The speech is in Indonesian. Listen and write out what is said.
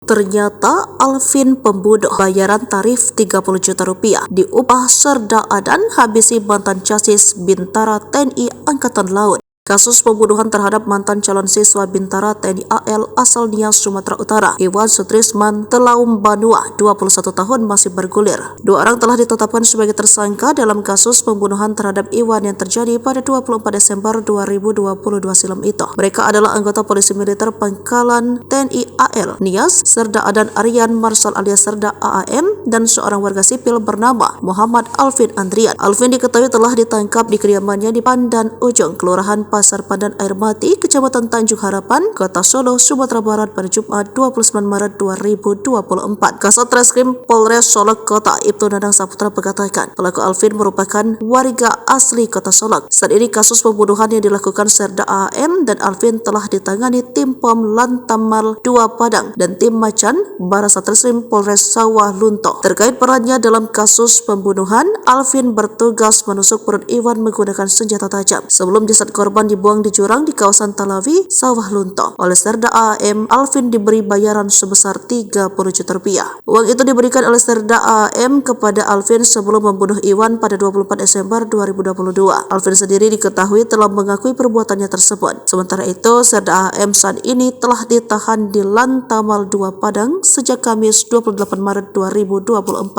Ternyata Alvin pembunuh, bayaran tarif 30 juta rupiah, diupah Serda Adan habisi mantan casis Bintara TNI Angkatan Laut. Kasus pembunuhan terhadap mantan calon siswa Bintara TNI AL asal Nias, Sumatera Utara, Iwan Sutrisman Telaum Banua, 21 tahun masih bergulir. Dua orang telah ditetapkan sebagai tersangka dalam kasus pembunuhan terhadap Iwan yang terjadi pada 24 Desember 2022 silam itu. Mereka adalah anggota polisi militer Pangkalan TNI AL Nias, Serda Adan Aryan Marsal alias Serda AAM, dan seorang warga sipil bernama Muhammad Alvin Andrian. Alvin diketahui telah ditangkap di kediamannya di Pandan Ujung, Kelurahan Pasar Pandan Air Mati, Kecamatan Tanjung Harapan, Kota Solo, Sumatera Barat pada Jumat 29 Maret 2024. Kasat Reskrim Polres Solok Kota Ibtu Nanang Saputra mengatakan pelaku Alvin merupakan warga asli Kota Solok. Saat ini kasus pembunuhan yang dilakukan Serda AM dan Alvin telah ditangani tim Pom Lantamal 2 Padang dan tim Macan Barasatreskrim Polres Sawah Lunto. Terkait perannya dalam kasus pembunuhan, Alvin bertugas menusuk perut Iwan menggunakan senjata tajam sebelum jasad korban dibuang di jurang di kawasan Talawi, Sawah Lunto. Oleh Serda AM, Alvin diberi bayaran sebesar 30 juta rupiah. Uang itu diberikan oleh Serda AM kepada Alvin sebelum membunuh Iwan pada 24 Desember 2022. Alvin sendiri diketahui telah mengakui perbuatannya tersebut. Sementara itu, Serda AM saat ini telah ditahan di Lantamal 2 Padang sejak Kamis 28 Maret 2024.